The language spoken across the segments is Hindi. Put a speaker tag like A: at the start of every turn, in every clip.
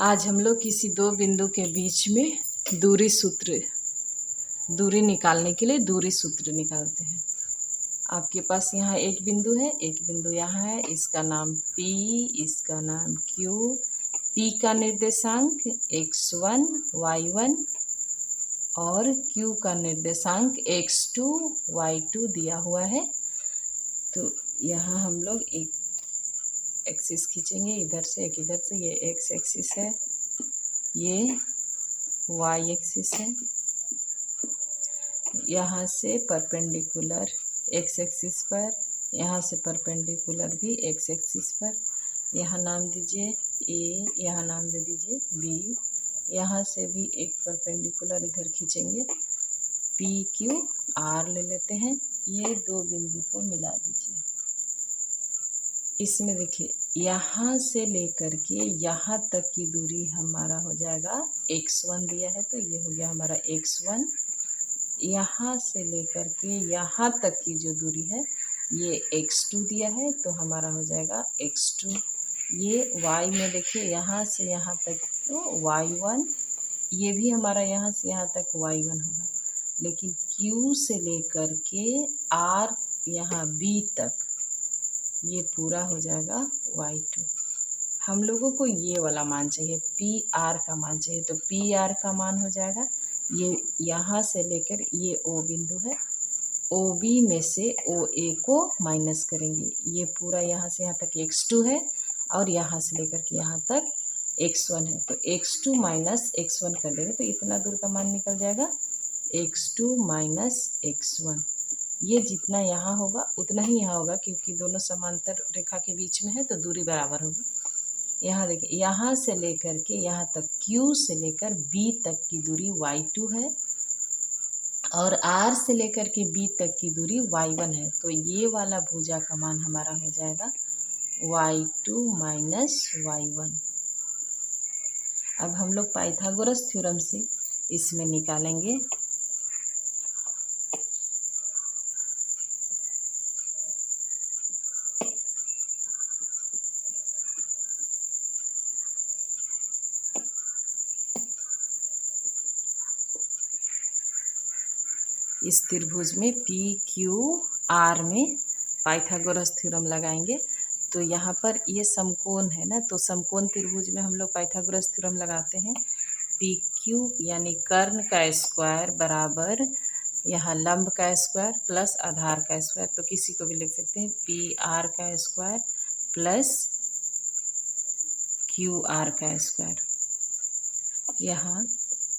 A: आज हम लोग किसी दो बिंदु के बीच में दूरी निकालने के लिए दूरी सूत्र निकालते हैं। आपके पास यहाँ एक बिंदु है, एक बिंदु यहाँ है, इसका नाम P, इसका नाम Q। P का निर्देशांक x1, y1 और Q का निर्देशांक x2, y2 दिया हुआ है। तो यहाँ हम लोग एक एक्सिस खींचेंगे, इधर से एक इधर से। ये एक्स एक्सिस है, ये वाई एक्सिस है। यहाँ से परपेंडिकुलर एक्स एक्सिस पर, यहाँ से परपेंडिकुलर भी एक्स एक्सिस पर। यहाँ नाम दीजिए ए, यहाँ नाम दे दीजिए बी। यहाँ से भी एक परपेंडिकुलर इधर खींचेंगे, पी क्यू आर ले लेते हैं। ये दो बिंदु को मिला दीजिए। इसमें देखिए, यहाँ से लेकर के यहाँ तक की दूरी हमारा हो जाएगा x1 दिया है, तो ये हो गया हमारा x1। यहाँ से लेकर के यहाँ तक की जो दूरी है ये x2 दिया है, तो हमारा हो जाएगा x2। ये y में देखिए, यहाँ से यहाँ तक तो y1, ये भी हमारा यहाँ से यहाँ तक y1 होगा। लेकिन Q से लेकर के R यहाँ B तक ये पूरा हो जाएगा y2। हम लोगों को ये वाला मान चाहिए, PR का मान चाहिए। तो PR का मान हो जाएगा, ये यहाँ से लेकर ये O बिंदु है, OB में से OA को माइनस करेंगे। ये पूरा यहाँ से यहाँ तक x2 है और यहाँ से लेकर के यहाँ तक x1 है। तो x2 माइनस x1 कर देंगे तो इतना दूर का मान निकल जाएगा x2 माइनस x1। ये जितना यहाँ होगा उतना ही यहाँ होगा, क्योंकि दोनों समांतर रेखा के बीच में है तो दूरी बराबर होगी। यहाँ देखिए, यहाँ से लेकर के यहाँ तक Q से लेकर B तक की दूरी y2 है और R से लेकर के B तक की दूरी y1 है। तो ये वाला भुजा का मान हमारा हो जाएगा y2 माइनस y1। अब हम लोग पाइथागोरस थ्योरम से इसमें निकालेंगे। इस त्रिभुज में पी क्यू आर में पाइथागोरस थ्योरम लगाएंगे। तो यहाँ पर ये समकोण है ना, तो समकोण त्रिभुज में हम लोग पाइथागोरस थ्योरम लगाते हैं। पी क्यू यानी कर्ण का स्क्वायर बराबर यहाँ लंब का स्क्वायर प्लस आधार का स्क्वायर। तो किसी को भी लिख सकते हैं पी आर का स्क्वायर प्लस क्यू आर का स्क्वायर। यहाँ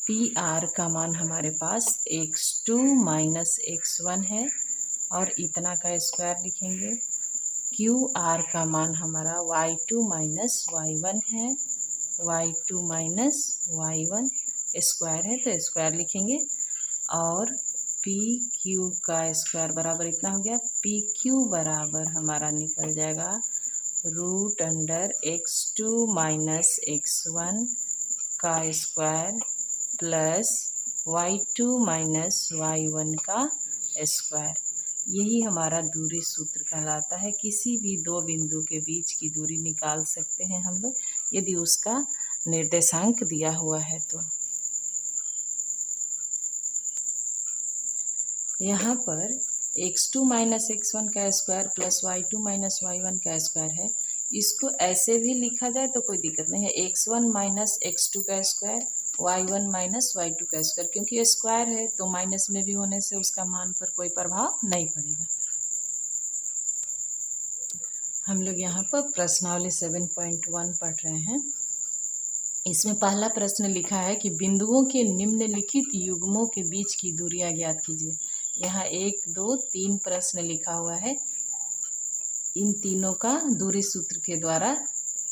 A: पी आर का मान हमारे पास x2 माइनस x1 है और इतना का स्क्वायर लिखेंगे। क्यू आर का मान हमारा y2 माइनस y1 है, y2 माइनस y1 स्क्वायर है तो स्क्वायर लिखेंगे। और पी क्यू का स्क्वायर बराबर इतना हो गया, पी क्यू बराबर हमारा निकल जाएगा root under x2 minus x1 का square plus y2 minus y1 का स्क्वायर। यही हमारा दूरी सूत्र कहलाता है। किसी भी दो बिंदु के बीच की दूरी निकाल सकते हैं हम लोग, यदि उसका निर्देशांक दिया हुआ है तो। यहाँ पर x2 माइनस x1 का square plus y2 minus y1 का स्क्वायर है। इसको ऐसे भी लिखा जाए तो कोई दिक्कत नहीं है, x1 माइनस x2 का स्क्वायर, y1 माइनस y2 का स्क्वायर, क्योंकि ये स्क्वायर है तो माइनस में भी होने से उसका मान पर कोई प्रभाव नहीं पड़ेगा। हम लोग यहाँ पर प्रश्नावली 7.1 पढ़ रहे हैं। इसमें पहला प्रश्न लिखा है कि बिंदुओं के निम्नलिखित युग्मों के बीच की दूरियां ज्ञात कीजिए। यहाँ 1, 2, 3 प्रश्न लिखा हुआ है। इन तीनों का दूरी सूत्र के द्वारा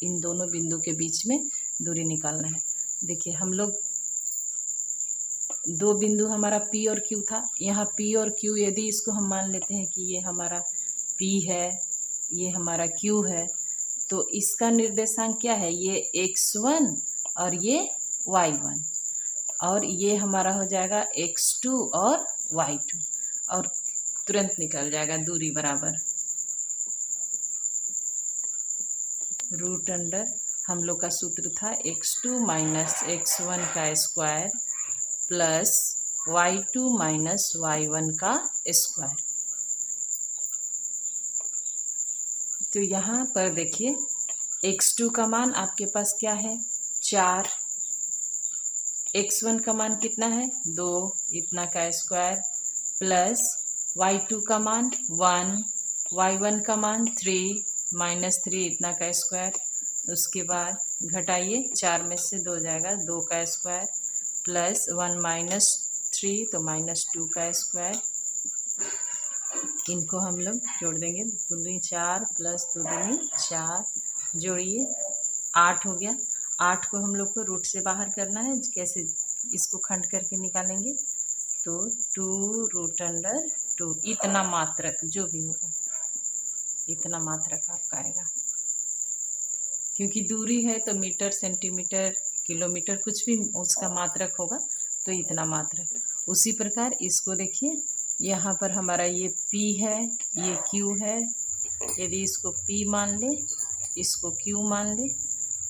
A: इन दोनों बिंदु के बीच में दूरी निकालना है। देखिए, हम लोग दो बिंदु हमारा P और Q था। यहाँ P और Q यदि इसको हम मान लेते हैं कि ये हमारा P है, ये हमारा Q है, तो इसका निर्देशांक क्या है, ये x1 और ये y1, और ये हमारा हो जाएगा x2 और y2, और तुरंत निकल जाएगा दूरी बराबर रूट अंडर हम लोग का सूत्र था x2 माइनस x1 का square plus y2 minus y1 का स्क्वायर। तो यहाँ पर देखिए x2 का मान आपके पास क्या है 4, x1 का मान कितना है 2, इतना का स्क्वायर प्लस y2 का मान 1, y1 का मान 3 माइनस 3 इतना का स्क्वायर। उसके बाद घटाइए 4 में से 2 जाएगा 2 का स्क्वायर प्लस 1 माइनस 3 तो माइनस 2 का स्क्वायर। इनको हम लोग जोड़ देंगे, 2 दूनी 4 प्लस 2 दूनी 4, जोड़िए 8 हो गया। 8 को हम लोग को रूट से बाहर करना है, कैसे इसको खंड करके निकालेंगे तो 2√2 इतना मात्रक जो भी होगा इतना मात्रक आपका आएगा, क्योंकि दूरी है तो मीटर सेंटीमीटर किलोमीटर कुछ भी उसका मात्रक होगा तो इतना मात्रक। उसी प्रकार इसको देखिए यहाँ पर हमारा ये P है ये Q है, यदि इसको P मान ले इसको Q मान ले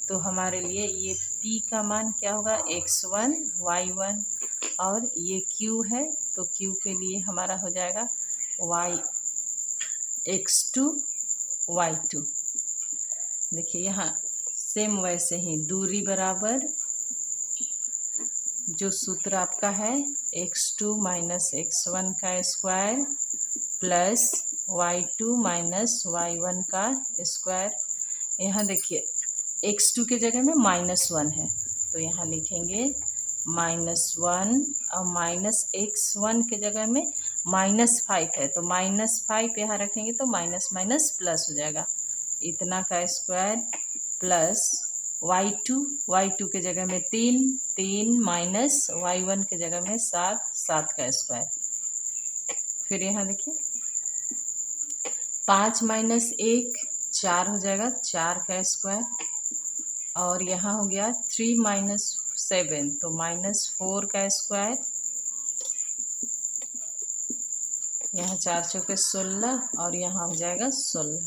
A: तो हमारे लिए ये P का मान क्या होगा x1 y1 और ये Q है तो Q के लिए हमारा हो जाएगा x2 y2। देखिए यहाँ सेम वैसे ही दूरी बराबर जो सूत्र आपका है x2 माइनस x1 का square plus y2 minus y1 का स्क्वायर। यहाँ देखिए x2 के जगह में -1 है तो यहाँ लिखेंगे -1 और माइनस x1 के जगह में -5 है तो -5 यहाँ रखेंगे तो माइनस माइनस प्लस हो जाएगा, इतना का स्क्वायर प्लस y2 के जगह में 3 माइनस y1 के जगह में 7 का स्क्वायर। फिर यहाँ देखिए 5 माइनस 1 4 हो जाएगा, 4 का स्क्वायर और यहाँ हो गया 3 माइनस 7 तो -4 का स्क्वायर। यहाँ 4 चौके 16 और यहाँ हो जाएगा 16।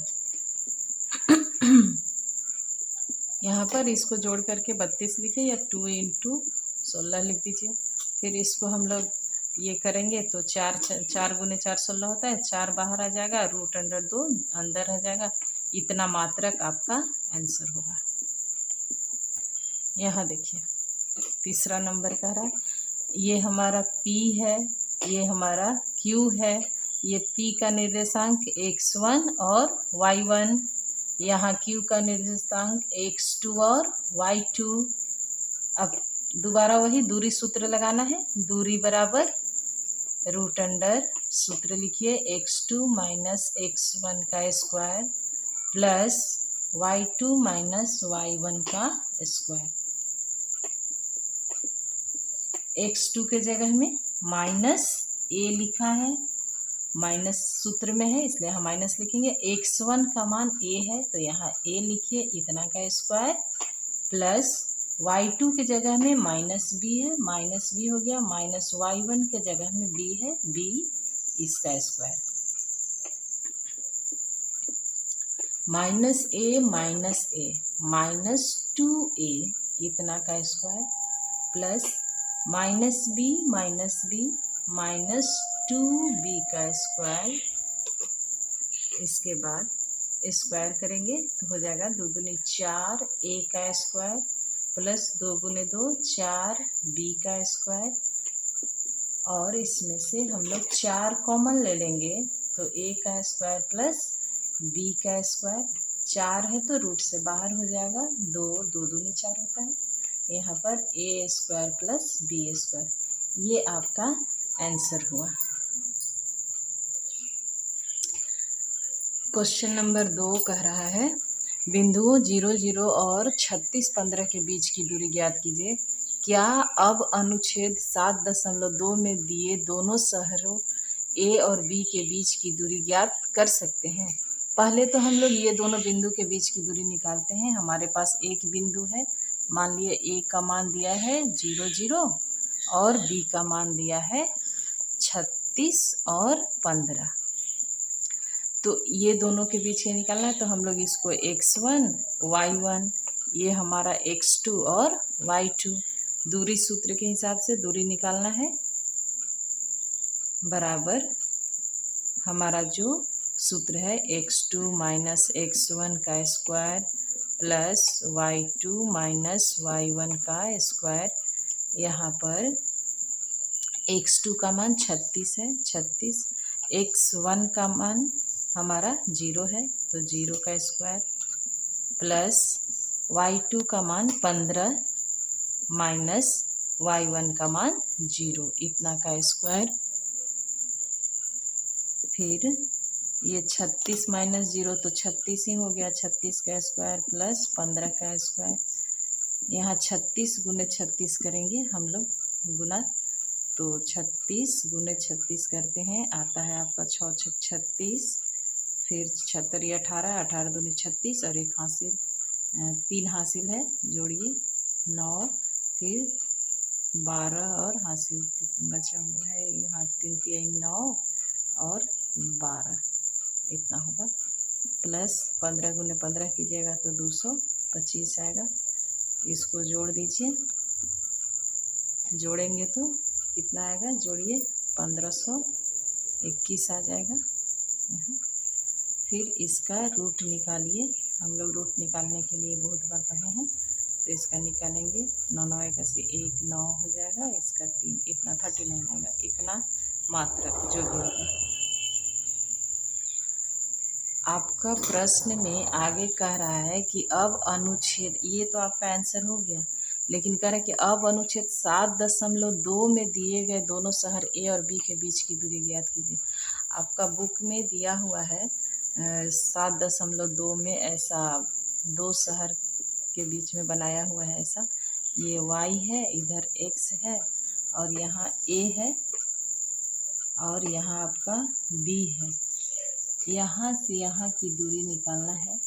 A: यहाँ पर इसको जोड़ करके 32 लिखिए या 2 × 16 लिख दीजिए। फिर इसको हम लोग ये करेंगे तो 4 गुने 4 16 होता है, 4 बाहर आ जाएगा, √2 अंदर आ जाएगा, इतना मात्रक आपका आंसर होगा। यहाँ देखिए तीसरा नंबर कह रहा है ये हमारा P है ये हमारा Q है, ये P का निर्देशांक x1 और y1, यहाँ Q का निर्देशांक x2 और y2। अब दोबारा वही दूरी सूत्र लगाना है, दूरी बराबर √, सूत्र लिखिए x2 माइनस x1 का square plus y2 minus y1 का स्क्वायर। x2 के जगह में -a लिखा है, माइनस सूत्र में है इसलिए हम माइनस लिखेंगे। x1 का मान a है तो यहाँ a लिखिए, इतना का स्क्वायर प्लस y2 के जगह में -b है, -b हो गया, माइनस y1 के जगह में b है, b इसका स्क्वायर। -a -2a इतना का स्क्वायर प्लस -b -2b का स्क्वायर। इसके बाद स्क्वायर करेंगे तो हो जाएगा 2 दूनी 4 a का स्क्वायर प्लस 2 गुने 2 4 b का स्क्वायर, और इसमें से हम लोग 4 कॉमन ले लेंगे तो a का स्क्वायर प्लस b का स्क्वायर। 4 है तो रूट से बाहर हो जाएगा, 2 दूनी 4 होता है, यहाँ पर a square plus b square. ये आपका आंसर हुआ। क्वेश्चन नंबर 2 कह रहा है बिंदुओं 0 0 और 36 15 के बीच की दूरी ज्ञात कीजिए। क्या अब अनुच्छेद 7.2 में दिए दोनों शहरों A और B के बीच की दूरी ज्ञात कर सकते हैं? पहले तो हम लोग ये दोनों बिंदु के बीच की दूरी निकालते हैं। हमारे पास एक बिंदु है, मान लिए A का मान दिया है 0 0 और B का मान दिया है 36 और 15। तो ये दोनों के बीच के निकालना है तो हम लोग इसको x1 y1 ये हमारा x2 और y2 दूरी सूत्र के हिसाब से दूरी निकालना है, बराबर हमारा जो सूत्र है x2 माइनस x1 का square plus y2 minus y1 का स्क्वायर। यहाँ पर x2 का मान 36 है, 36, x1 का मान हमारा 0 है तो 0 का स्क्वायर प्लस y2 का मान 15 माइनस y1 का मान 0, इतना का स्क्वायर। फिर ये 36 माइनस 0 तो 36 ही हो गया, 36 का स्क्वायर प्लस 15 का स्क्वायर। यहाँ 36 गुने 36 करेंगे हम लोग गुना, तो 36 गुने 36 करते हैं, आता है आपका 6 छक 36, फिर 76 या 18, 18 दूनी 36 और एक हासिल 3 हासिल है, जोड़िए 9, फिर 12 और हासिल बचा हुआ है यहाँ 3 3 9 और 12, इतना होगा। प्लस 15 गुने 15 कीजिएगा तो 225 आएगा। इसको जोड़ दीजिए, जोड़ेंगे तो कितना आएगा, जोड़िए 1521 आ जाएगा यहाँ। फिर इसका रूट निकालिए, हम लोग रूट निकालने के लिए बहुत बार पढ़े हैं, तो इसका निकालेंगे 9 9 1 से 1 9 हो जाएगा, इसका 3, इतना 39 आएगा, इतना मात्रक जो भी होगा। आपका प्रश्न में आगे कह रहा है कि अब अनुच्छेद, ये तो आपका आंसर हो गया, लेकिन कह रहा है कि अब अनुच्छेद 7.2 में दिए गए दोनों शहर ए और बी के बीच की दूरी ज्ञात कीजिए। आपका बुक में दिया हुआ है 7.2 में ऐसा दो शहर के बीच में बनाया हुआ है ऐसा, ये y है, इधर x है और यहाँ a है और यहाँ आपका b है। यहाँ से यहाँ की दूरी निकालना है,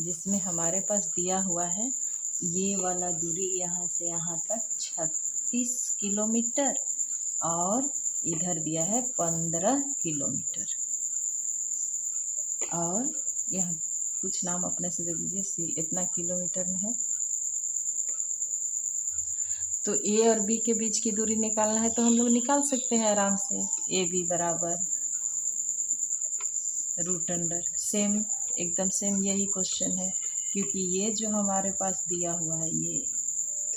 A: जिसमें हमारे पास दिया हुआ है ये वाला दूरी यहाँ से यहाँ तक 36 किलोमीटर और इधर दिया है 15 किलोमीटर, और यह कुछ नाम अपने से दे दीजिए, सी इतना किलोमीटर में है। तो ए और बी के बीच की दूरी निकालना है तो हम लोग निकाल सकते हैं आराम से, ए बी बराबर रूट अंडर, सेम एकदम सेम यही क्वेश्चन है, क्योंकि ये जो हमारे पास दिया हुआ है ये,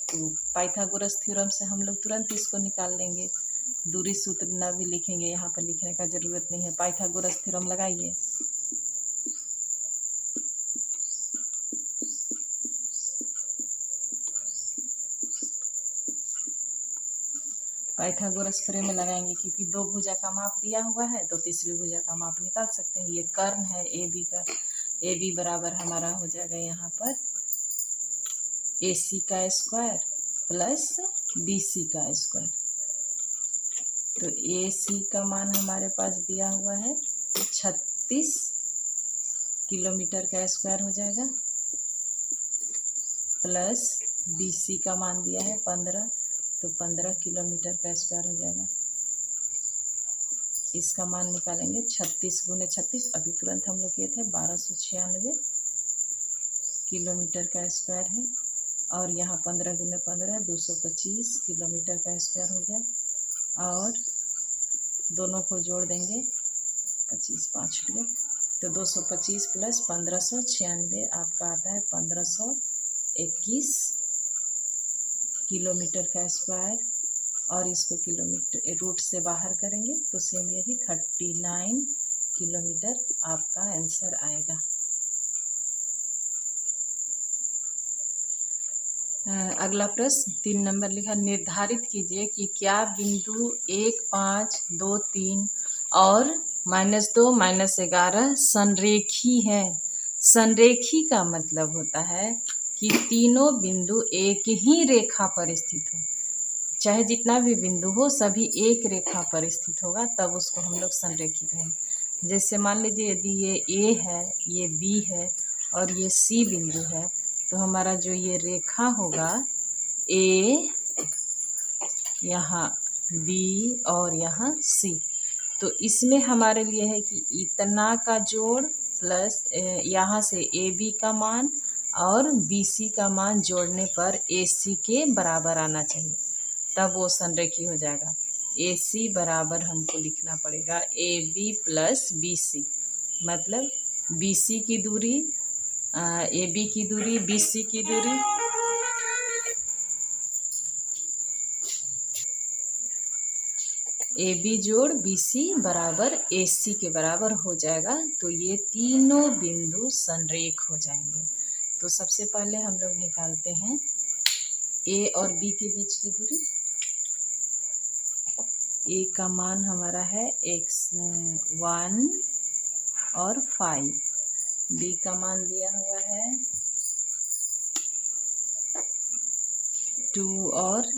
A: तो पाइथागोरस थ्योरम से हम लोग तुरंत इसको निकाल लेंगे, दूरी सूत्र ना भी लिखेंगे, यहाँ पर लिखने का ज़रूरत नहीं है, पाइथागोरस थ्योरम लगाइए। पाइथागोरस थ्योरम में लगाएंगे, क्योंकि दो भुजा का माप दिया हुआ है तो तीसरी भुजा का माप निकाल सकते हैं। ये कर्ण है ए बी का, ए बी बराबर हमारा हो जाएगा यहाँ पर ए सी का स्क्वायर प्लस बी सी का स्क्वायर। तो ए सी का मान हमारे पास दिया हुआ है 36 किलोमीटर का स्क्वायर हो जाएगा, प्लस बी सी का मान दिया है 15, तो 15 किलोमीटर का स्क्वायर हो जाएगा। इसका मान निकालेंगे 36 गुने 36, अभी तुरंत हम लोग किए थे, 1296 किलोमीटर का स्क्वायर है, और यहाँ 15 गुने 15 225 किलोमीटर का स्क्वायर हो गया, और दोनों को जोड़ देंगे 25 5 गया, तो 225 प्लस 1596 आपका आता है 1521 किलोमीटर का स्क्वायर, और इसको किलोमीटर रूट से बाहर करेंगे तो सेम यही 39 किलोमीटर आपका आंसर आएगा। अगला प्रश्न 3 नंबर लिखा, निर्धारित कीजिए कि क्या बिंदु 1 5 2 3 और -2 -11 संरेखी है। संरेखी का मतलब होता है कि तीनों बिंदु एक ही रेखा पर स्थित हो, चाहे जितना भी बिंदु हो सभी एक रेखा पर स्थित होगा, तब उसको हम लोग संरेखी कहेंगे। जैसे मान लीजिए यदि ये ए है, ये बी है और ये सी बिंदु है, तो हमारा जो ये रेखा होगा ए, यहाँ बी और यहाँ सी, तो इसमें हमारे लिए है कि इतना का जोड़ प्लस यहाँ से ए बी का मान और BC का मान जोड़ने पर AC के बराबर आना चाहिए, तब वो संरेखी हो जाएगा। AC बराबर हमको लिखना पड़ेगा AB प्लस BC, मतलब BC की दूरी AB की दूरी BC की दूरी AB जोड़ BC बराबर AC के बराबर हो जाएगा। तो ये तीनों बिंदु संरेख हो जाएंगे। तो सबसे पहले हम लोग निकालते हैं A और B के बीच की दूरी। A का मान हमारा है x1 और 5, B का मान दिया हुआ है 2 और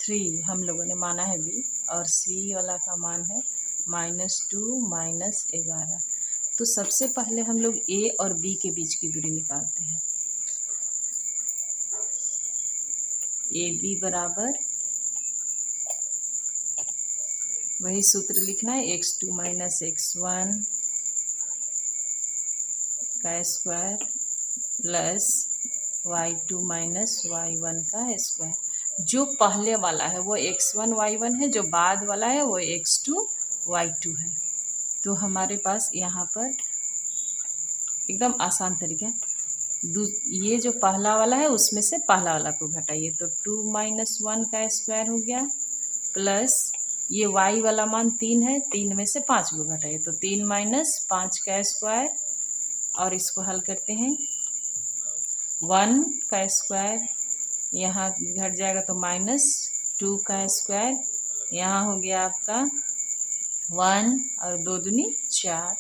A: 3, हम लोगों ने माना है B, और C वाला का मान है -2 -11। तो सबसे पहले हम लोग A और B के बीच की दूरी निकालते हैं। AB बराबर, वही सूत्र लिखना है, x2 - x1 का स्क्वायर प्लस y2 - y1 का स्क्वायर। जो पहले वाला है वो x1 y1 है, जो बाद वाला है वो x2 y2 है। तो हमारे पास यहाँ पर एकदम आसान तरीका है, ये जो पहला वाला है उसमें से पहला वाला को घटाइए, तो 2 - 1 का स्क्वायर हो गया, प्लस ये y वाला मान 3 है, 3 में से 5 को घटाइए, तो 3 - 5 का स्क्वायर, और इसको हल करते हैं 1 का स्क्वायर यहाँ घट जाएगा तो -2 का स्क्वायर, यहाँ हो गया आपका 1 और 2 दूनी 4,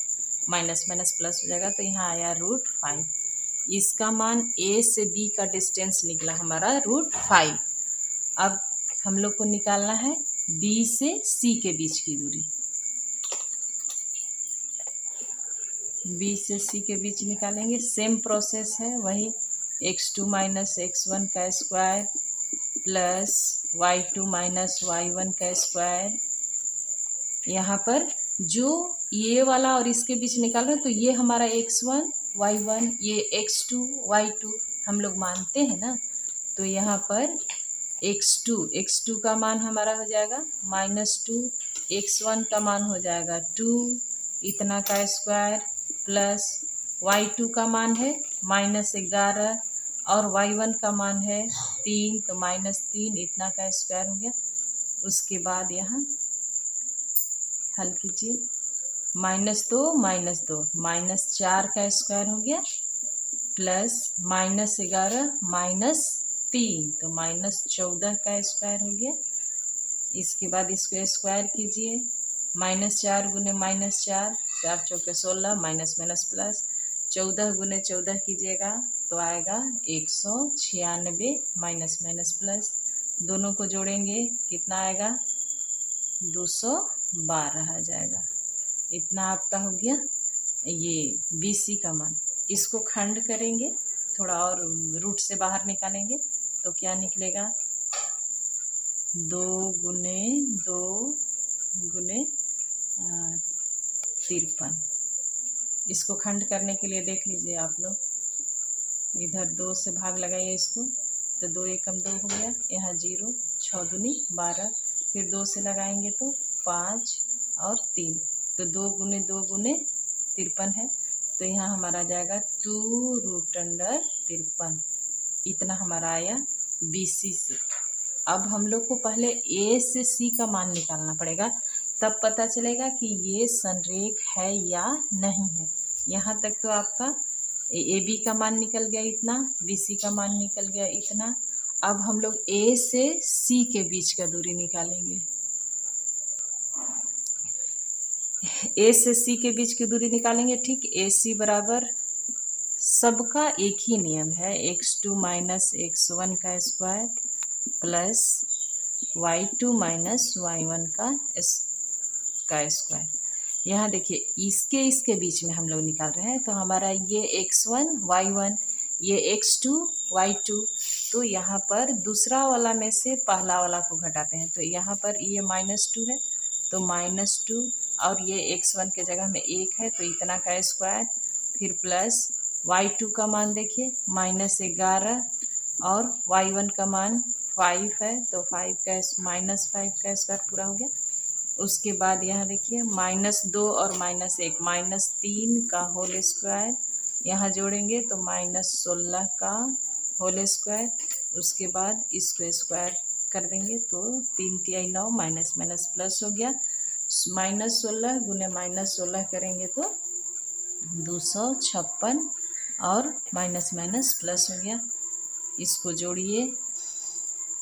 A: माइनस माइनस प्लस हो जाएगा, तो यहाँ आया √5। इसका मान A से B का डिस्टेंस निकला हमारा √5। अब हम लोग को निकालना है B से C के बीच की दूरी। B से C के बीच निकालेंगे, सेम प्रोसेस है, वही x2 - x1 का स्क्वायर प्लस y2 - y1 का स्क्वायर। यहाँ पर जो ये वाला और इसके बीच निकाल रहे हैं, तो ये हमारा x1 y1, ये x2 y2 हम लोग मानते हैं ना। तो यहाँ पर x2 का मान हमारा हो जाएगा -2, x1 का मान हो जाएगा 2 इतना का स्क्वायर, प्लस y2 का मान है -11 और y1 का मान है 3, तो -3 इतना का स्क्वायर हो गया। उसके बाद यहाँ हल कीजिए, -2 -4 का स्क्वायर हो गया, प्लस -11 -3, तो -14 का स्क्वायर हो गया। इसके बाद इसको स्क्वायर कीजिए, -4 गुने -4, 4 चौके 16, माइनस माइनस प्लस 14 गुने 14 कीजिएगा तो आएगा 196, माइनस माइनस प्लस, दोनों को जोड़ेंगे कितना आएगा 212 आ जाएगा। इतना आपका हो गया ये BC का मान। इसको खंड करेंगे, थोड़ा और रूट से बाहर निकालेंगे तो क्या निकलेगा 2 गुने 2 गुने 53। इसको खंड करने के लिए देख लीजिए आप लोग, इधर 2 से भाग लगाइए इसको, तो 2 एकम 2 हो गया, यहाँ 0, 6 दूनी 12, फिर 2 से लगाएंगे तो 5 और 3, तो 2 गुने 53 है, तो यहाँ हमारा आ जाएगा 2√53। इतना हमारा आया BC से। अब हम लोग को पहले A से C का मान निकालना पड़ेगा, तब पता चलेगा कि ये संरेख है या नहीं है। यहाँ तक तो आपका AB का मान निकल गया इतना, BC का मान निकल गया इतना। अब हम लोग A से C के बीच का दूरी निकालेंगे। A से C के बीच की दूरी निकालेंगे, ठीक। AC बराबर, सबका एक ही नियम है, x2 - x1 का स्क्वायर प्लस y2 - y1 का स्क्वायर। यहाँ देखिए इसके बीच में हम लोग निकाल रहे हैं, तो हमारा ये x1 y1, ये x2 y2, तो यहाँ पर दूसरा वाला में से पहला वाला को घटाते हैं, तो यहाँ पर ये -2 है तो -2, और ये x1 के जगह में 1 है तो इतना का स्क्वायर, फिर प्लस y2 का मान देखिए -11 और y1 का मान 5 है, तो 5 का -5 का स्क्वायर पूरा हो गया। उसके बाद यहाँ देखिए -2 और -1 -3 का होल स्क्वायर, यहाँ जोड़ेंगे तो -16 का होल स्क्वायर। उसके बाद इसको स्क्वायर कर देंगे तो 3 तिहाई 9 माइनस माइनस प्लस हो गया। -16 गुने -16 करेंगे तो 256 और माइनस माइनस प्लस हो गया। इसको जोड़िए,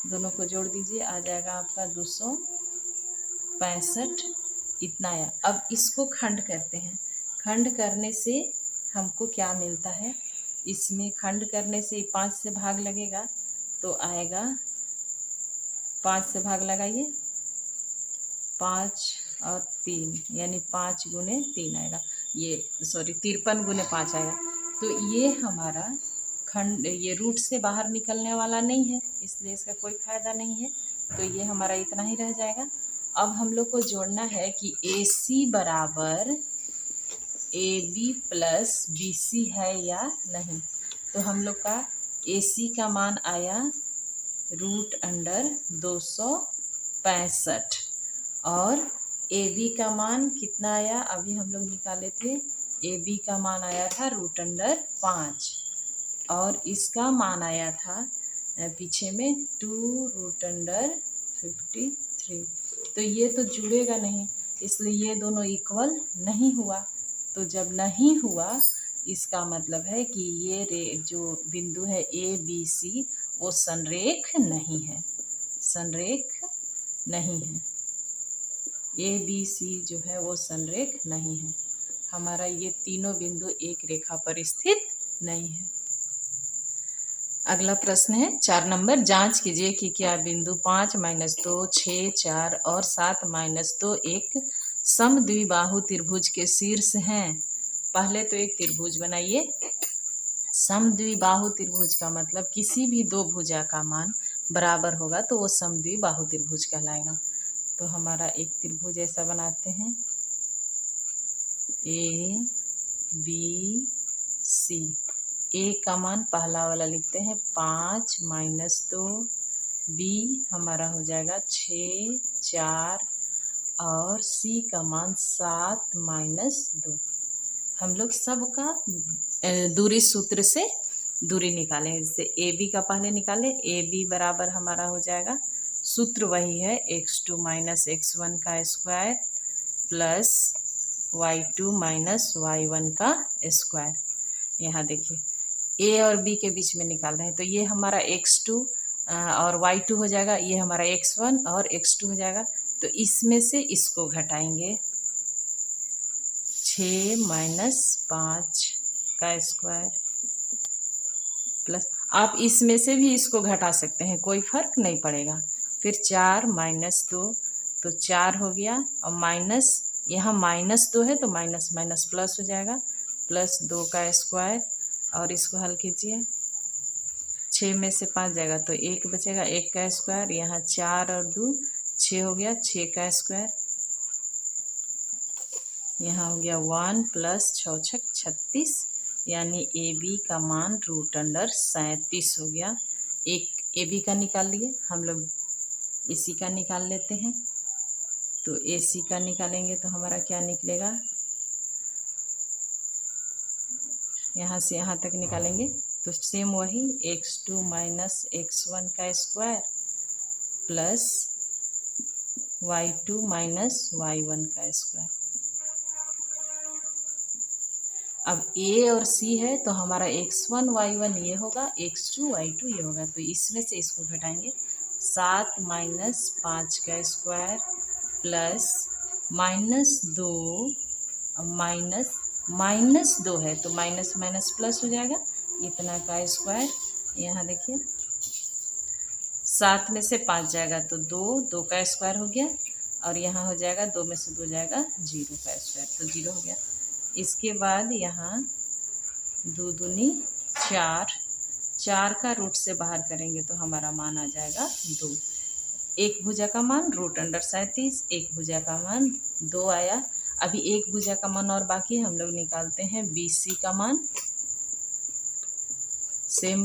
A: दोनों को जोड़ दीजिए, आ जाएगा आपका 265 इतना आया। अब इसको खंड करते हैं। खंड करने से हमको क्या मिलता है, इसमें खंड करने से 5 से भाग लगेगा तो आएगा 5 से भाग लगाइए 5 और 3 यानी 5 गुने 3 आएगा, ये 53 गुने 5 आएगा। तो ये हमारा खंड, ये रूट से बाहर निकलने वाला नहीं है, इसलिए इसका कोई फायदा नहीं है, तो ये हमारा इतना ही रह जाएगा। अब हम लोग को जोड़ना है कि AC बराबर AB प्लस BC है या नहीं। तो हम लोग का AC का मान आया √265 और AB का मान कितना आया, अभी हम लोग निकाले थे, AB का मान आया था √5 और इसका मान आया था पीछे में 2√53। तो ये तो जुड़ेगा नहीं, इसलिए ये दोनों इक्वल नहीं हुआ। तो जब नहीं हुआ इसका मतलब है कि ये जो बिंदु है ABC वो संरेख नहीं है, संरेख नहीं है। ABC जो है वो संरेख नहीं है, हमारा ये तीनों बिंदु एक रेखा पर स्थित नहीं है। अगला प्रश्न है 4 नंबर, जांच कीजिए कि क्या बिंदु 5 -2 6 4 और 7 -2 एक समद्विबाहु त्रिभुज के शीर्ष हैं। पहले तो एक त्रिभुज बनाइए। समद्विबाहु त्रिभुज का मतलब किसी भी दो भुजा का मान बराबर होगा तो वो समद्विबाहु त्रिभुज कहलाएगा। तो हमारा एक त्रिभुज ऐसा बनाते हैं ABC। A का मान पहला वाला लिखते हैं 5 -2, B हमारा हो जाएगा 6 4 और C का मान 7 -2। हम लोग सबका दूरी सूत्र से दूरी निकालें। जैसे AB का पहले निकालें, AB बराबर हमारा हो जाएगा, सूत्र वही है x2 - x1 का स्क्वायर प्लस y2 - y1 का स्क्वायर। यहाँ देखिए A और B के बीच में निकाल रहे हैं, तो ये हमारा x2 और y2 हो जाएगा, ये हमारा x1 और x2 हो जाएगा। तो इसमें से इसको घटाएंगे, 6 - 5 का स्क्वायर प्लस, आप इसमें से भी इसको घटा सकते हैं, कोई फर्क नहीं पड़ेगा। फिर 4 - 2 तो 4 हो गया और माइनस, यहाँ -2 है तो माइनस माइनस प्लस हो जाएगा, प्लस 2 का स्क्वायर और इसको हल कीजिए, 6 में से 5 जाएगा तो 1 बचेगा, 1 का स्क्वायर, यहाँ 4 और 2 6 हो गया, 6 का स्क्वायर, यहाँ हो गया 1 + 6 × 36 यानी AB का मान √37 हो गया। एक AB का निकाल लिए, हम लोग AC का निकाल लेते हैं। तो AC का निकालेंगे तो हमारा क्या निकलेगा, यहाँ से यहाँ तक निकालेंगे तो सेम वही x2 - x1 का स्क्वायर प्लस y2 - y1 का स्क्वायर। अब A और C है तो हमारा x1 y1 ये होगा, x2 y2 ये होगा, तो इसमें से इसको घटाएंगे, 7 - 5 का स्क्वायर प्लस -2 -2 है तो माइनस माइनस प्लस हो जाएगा, इतना का स्क्वायर। यहाँ देखिए 7 में से 5 जाएगा तो 2 का स्क्वायर हो गया और यहाँ हो जाएगा 2 में से 2 जाएगा 0 का स्क्वायर, तो 0 हो गया। इसके बाद यहाँ 2 दूनी 4, 4 का रूट से बाहर करेंगे तो हमारा मान आ जाएगा 2। एक भुजा का मान √37, एक भुजा का मान 2 आया। अभी एक भुजा का मान और बाकी है, हम लोग निकालते हैं BC का मान। सेम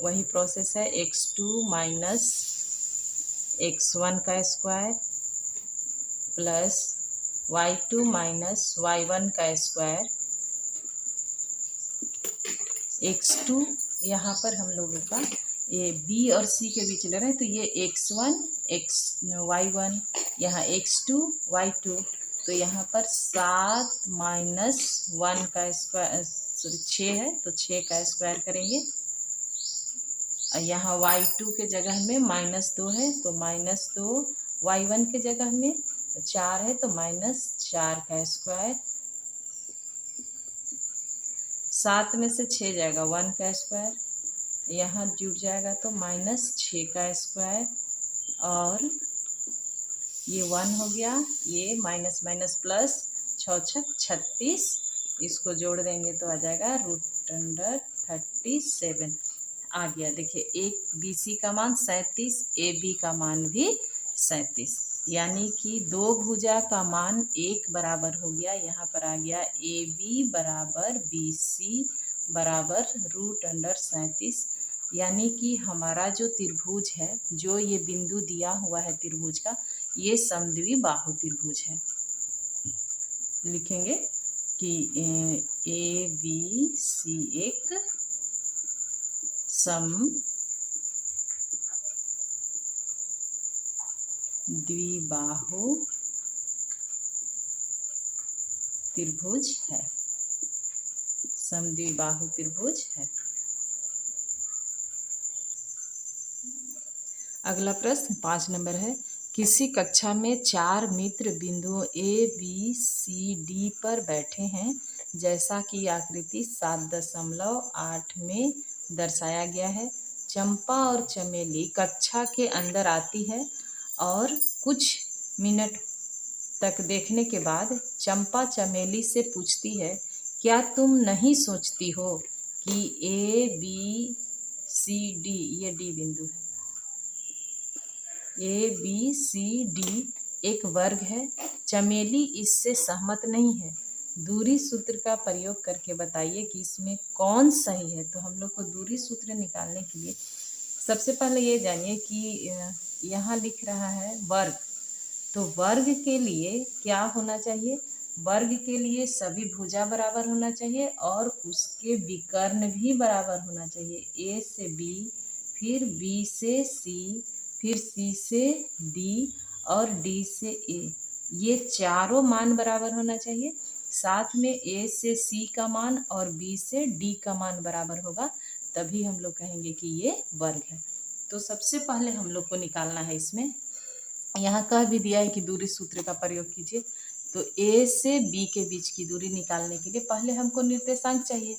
A: वही प्रोसेस है, x2 माइनस x1 का square plus y2 minus y1 का स्क्वायर। x2 यहाँ पर हम लोगों का ये b और c के बीच ले रहे हैं, तो ये x1 y1, यहाँ x2 y2, तो यहाँ पर 7 माइनस 1 का स्क्वायर, सॉरी 6 है तो 6 का स्क्वायर करेंगे। यहाँ y2 के जगह में -2 है तो -2, y1 के जगह में 4 है तो -4 का स्क्वायर। 7 में से 6 जाएगा 1 का स्क्वायर, यहाँ जुड़ जाएगा तो -6 का स्क्वायर, और ये 1 हो गया, ये माइनस माइनस प्लस 6 36, इसको जोड़ देंगे तो आ जाएगा √37 आ गया। देखिए एक BC का मान 37, AB का मान भी 37, यानी कि दो भुजा का मान एक बराबर हो गया। यहाँ पर आ गया AB बराबर BC बराबर √37, यानी कि हमारा जो त्रिभुज है, जो ये बिंदु दिया हुआ है त्रिभुज का, ये समद्विबाहु त्रिभुज है। लिखेंगे कि ABC एक समद्विबाहु त्रिभुज है, समद्विबाहु त्रिभुज है। अगला प्रश्न 5 नंबर है, किसी कक्षा में 4 मित्र बिंदुओं A, B, C, D पर बैठे हैं, जैसा कि आकृति 7.8 में दर्शाया गया है। चंपा और चमेली कक्षा के अंदर आती है और कुछ मिनट तक देखने के बाद चंपा चमेली से पूछती है, क्या तुम नहीं सोचती हो कि A, B, C, D, ये D बिंदु है, ABCD एक वर्ग है। चमेली इससे सहमत नहीं है। दूरी सूत्र का प्रयोग करके बताइए कि इसमें कौन सही है। तो हम लोग को दूरी सूत्र निकालने के लिए सबसे पहले ये जानिए कि यहाँ लिख रहा है वर्ग, तो वर्ग के लिए क्या होना चाहिए? वर्ग के लिए सभी भुजा बराबर होना चाहिए और उसके विकर्ण भी बराबर होना चाहिए। A से B, फिर B से C, फिर C से D और D से A, ये चारों मान बराबर होना चाहिए। साथ में A से C का मान और B से D का मान बराबर होगा, तभी हम लोग कहेंगे कि ये वर्ग है। तो सबसे पहले हम लोग को निकालना है, इसमें यहाँ कह भी दिया है कि दूरी सूत्र का प्रयोग कीजिए। तो A से B के बीच की दूरी निकालने के लिए पहले हमको निर्देशांक चाहिए,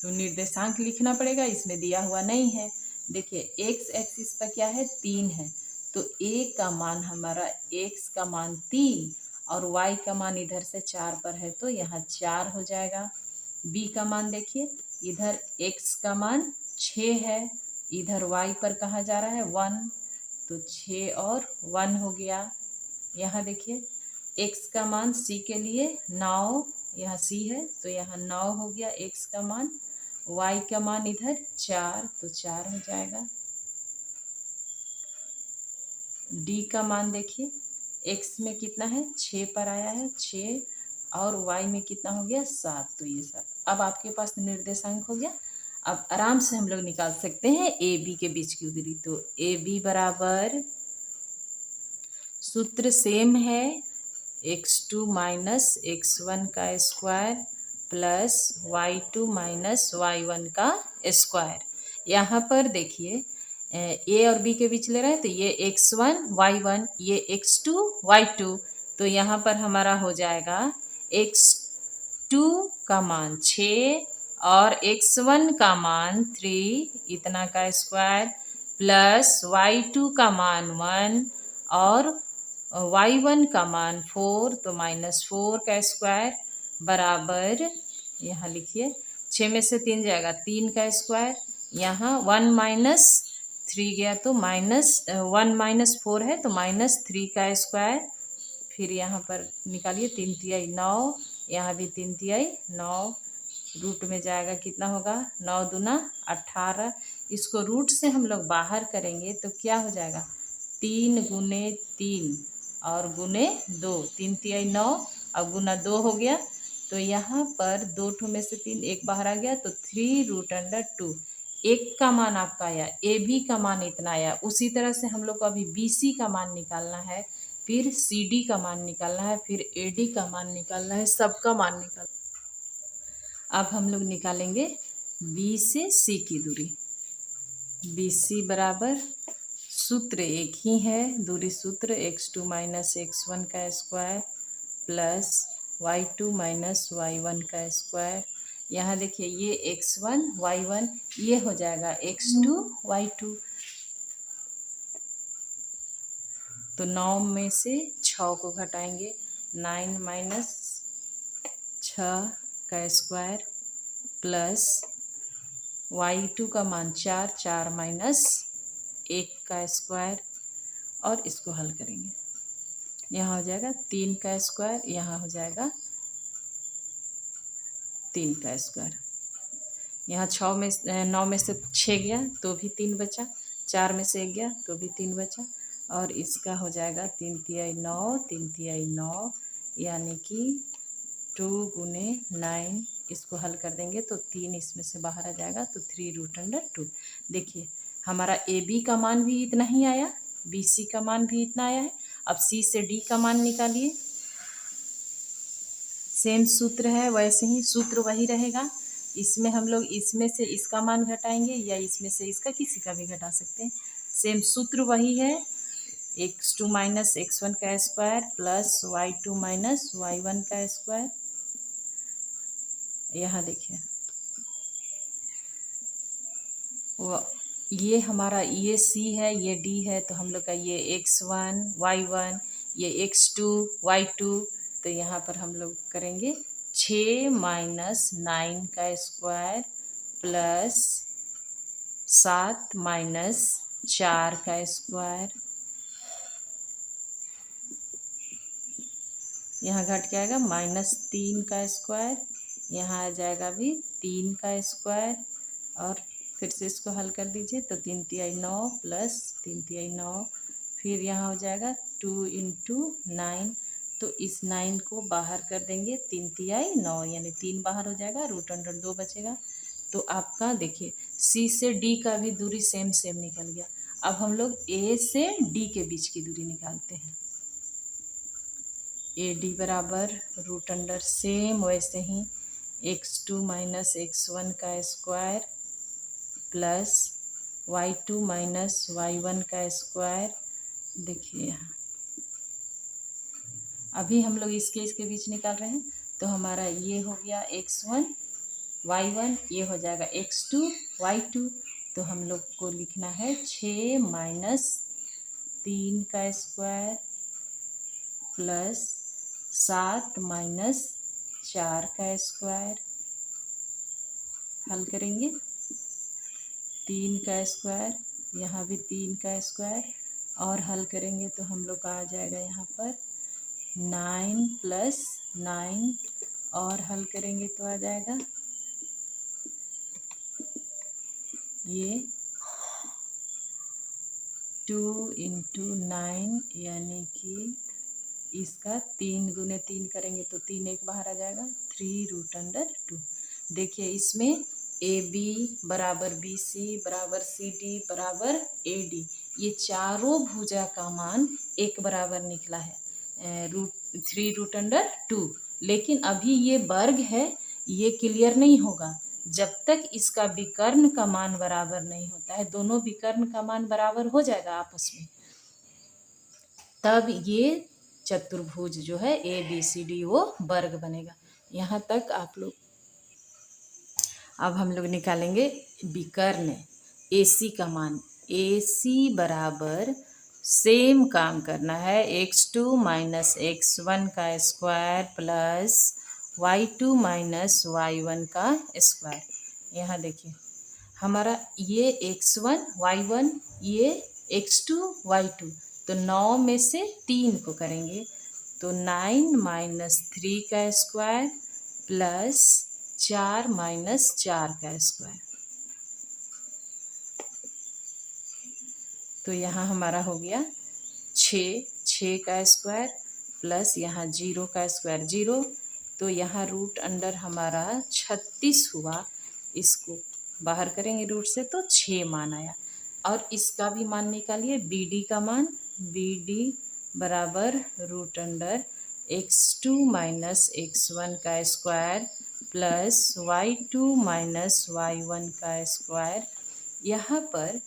A: तो निर्देशांक लिखना पड़ेगा, इसमें दिया हुआ नहीं है। देखिए x एक्सिस पर क्या है, 3 है, तो a का मान हमारा x का मान 3 और y का मान इधर से 4 पर है, तो यहाँ 4 हो जाएगा। b का मान देखिए, इधर x का मान 6 है, इधर y पर कहाँ जा रहा है 1, तो 6 और 1 हो गया। यहाँ देखिए x का मान c के लिए 9, यहाँ c है तो यहाँ 9 हो गया x का मान, y का मान इधर 4, तो 4 हो जाएगा। d का मान देखिए, x में कितना है 6 पर आया है 6, और y में कितना हो गया 7, तो ये 7। अब आपके पास निर्देशांक हो गया। अब आराम से हम लोग निकाल सकते हैं a b के बीच की दूरी। तो a b बराबर, सूत्र सेम है, x2 माइनस x1 का square plus y2 minus y1 का स्क्वायर। यहाँ पर देखिए a और b के बीच ले रहे हैं, तो ये x1 y1, ये x2 y2, तो यहाँ पर हमारा हो जाएगा x2 का मान 6 और x1 का मान 3 इतना का स्क्वायर प्लस y2 का मान 1 और y1 का मान 4, तो -4 का स्क्वायर बराबर, यहाँ लिखिए 6 में से 3 जाएगा 3 का स्क्वायर, यहाँ 1 माइनस 3 गया तो -1 माइनस 4 है तो -3 का स्क्वायर। फिर यहाँ पर निकालिए 3 तिहाई 9, यहाँ भी 3 तिहाई 9, रूट में जाएगा कितना होगा 9 दूना 18। इसको रूट से हम लोग बाहर करेंगे तो क्या हो जाएगा 3 गुने 3 और गुने 2, 3 तिहाई 9 और गुना 2 हो गया। तो यहाँ पर 2 ठो में से 3 एक बाहर आ गया तो 3√2। एक का मान आपका आया, ए बी का मान इतना आया। उसी तरह से हम लोग को अभी बी सी का मान निकालना है, फिर सी डी का मान निकालना है, फिर ए डी का मान निकालना है, सबका मान निकालना। अब हम लोग निकालेंगे बी से सी की दूरी। बी सी बराबर सूत्र एक ही है, दूरी सूत्र x2 माइनस x1 का square plus y2 minus y1 का स्क्वायर। यहाँ देखिए ये x1 y1 ये हो जाएगा x2 y2। तो 9 में से 6 को घटाएंगे, 9 माइनस 6 का स्क्वायर प्लस y2 का मान 4, 4 माइनस 1 का स्क्वायर और इसको हल करेंगे। यहाँ हो जाएगा 3 का स्क्वायर, यहाँ हो जाएगा 3 का स्क्वायर। यहाँ 9 में से 6 गया तो भी 3 बचा, 4 में से 1 गया तो भी 3 बचा और इसका हो जाएगा 3 तिहाई 9, 3 तिहाई 9 यानी कि 2 गुने 9। इसको हल कर देंगे तो 3 इसमें से बाहर आ जाएगा तो 3√2। देखिए हमारा ए बी का मान भी इतना ही आया, बी सी का मान भी इतना आया है। अब सी से डी का मान निकालिए। सेम सूत्र है, वैसे ही सूत्र वही रहेगा। इसमें हम लोग इसमें से इसका मान घटाएंगे या इसमें से इसका किसी का भी घटा सकते हैं। सेम सूत्र वही है, x2 माइनस x1 का square plus y2 minus y1 का स्क्वायर। यहाँ देखिए वो ये हमारा ये सी है, ये डी है, तो हम लोग का ये x1 y1 ये x2 y2। तो यहाँ पर हम लोग करेंगे 6 माइनस 9 का स्क्वायर प्लस 7 माइनस 4 का स्क्वायर। यहाँ घट के आएगा -3 का स्क्वायर, यहाँ आ जाएगा भी 3 का स्क्वायर और फिर से इसको हल कर दीजिए तो 3 तिहाई 9 प्लस 3 तिहाई 9, फिर यहाँ हो जाएगा 2 × 9। तो इस 9 को बाहर कर देंगे, 3 तिहाई 9 यानी 3 बाहर हो जाएगा, √2 बचेगा। तो आपका देखिए सी से डी का भी दूरी सेम निकल गया। अब हम लोग ए से डी के बीच की दूरी निकालते हैं। ए डी बराबर √, सेम वैसे ही x2 माइनस x1 का square plus y2 minus y1 का स्क्वायर। देखिए यहाँ अभी हम लोग इसके बीच निकाल रहे हैं तो हमारा ये हो गया x1 y1, ये हो जाएगा x2 y2। तो हम लोग को लिखना है 6 माइनस 3 का स्क्वायर प्लस 7 माइनस 4 का स्क्वायर। हल करेंगे 3 का स्क्वायर, यहाँ भी 3 का स्क्वायर और हल करेंगे तो हम लोग का आ जाएगा यहाँ पर 9 प्लस 9 और हल करेंगे तो आ जाएगा ये 2 × 9 यानी कि इसका 3 गुने 3 करेंगे तो 3 एक बाहर आ जाएगा, 3√2। देखिए इसमें ए बी बराबर बी सी बराबर सी डी बराबर ए डी, ये चारों भुजा का मान एक बराबर निकला है, 3√2। लेकिन अभी ये वर्ग है, ये क्लियर नहीं होगा जब तक इसका विकर्ण का मान बराबर नहीं होता है। दोनों विकर्ण का मान बराबर हो जाएगा आपस में, तब ये चतुर्भुज जो है ए बी सी डी वो वर्ग बनेगा। यहाँ तक आप लोग। अब हम लोग निकालेंगे विकर्ण ए सी का मान। ए सी बराबर सेम काम करना है, x2 माइनस x1 का square plus y2 minus y1 का स्क्वायर। यहाँ देखिए हमारा ये x1 y1 ये x2 y2, तो 9 में से 3 को करेंगे तो 9 माइनस 3 का स्क्वायर प्लस 4 माइनस 4 का स्क्वायर। तो यहाँ हमारा हो गया 6 का स्क्वायर प्लस यहाँ 0 का स्क्वायर 0, तो यहाँ रूट अंडर हमारा 36 हुआ। इसको बाहर करेंगे रूट से तो 6 मान आया। और इसका भी मान निकालिए, बी डी का मान, बी डी बराबर root under x2 minus x1 का square plus y2 minus y1 का स्क्वायर। यहाँ पर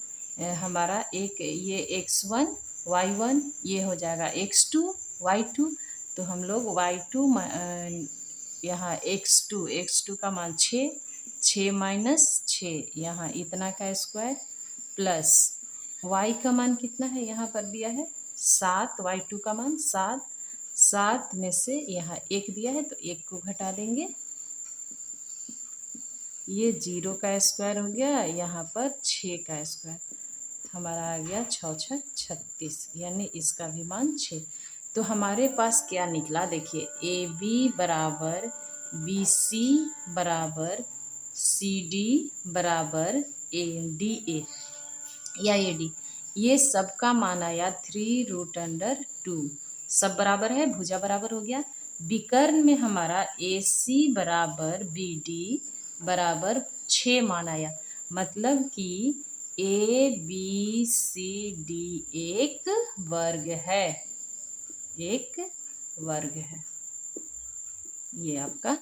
A: हमारा एक ये x1 y1 ये हो जाएगा x2 y2, तो हम लोग y2 यहाँ x2 का मान 6 माइनस 6 यहाँ इतना का स्क्वायर प्लस y का मान कितना है यहाँ पर दिया है 7, y2 का मान 7 में से यहाँ 1 दिया है तो 1 को घटा देंगे, ये 0 का स्क्वायर हो गया, यहाँ पर 6 का स्क्वायर, हमारा आ गया 6 36, यानी इसका भी मान 6। तो हमारे पास क्या निकला देखिए, ए बी बराबर बी सी बराबर सी डी बराबर ए डी ए या ए डी, ये सबका मान आया 3√2। सब बराबर है, भुजा बराबर हो गया। विकर्ण में हमारा ए सी बराबर बी डी बराबर 6 मान आया, मतलब कि ए बी सी डी एक वर्ग है, एक वर्ग है। ये आपका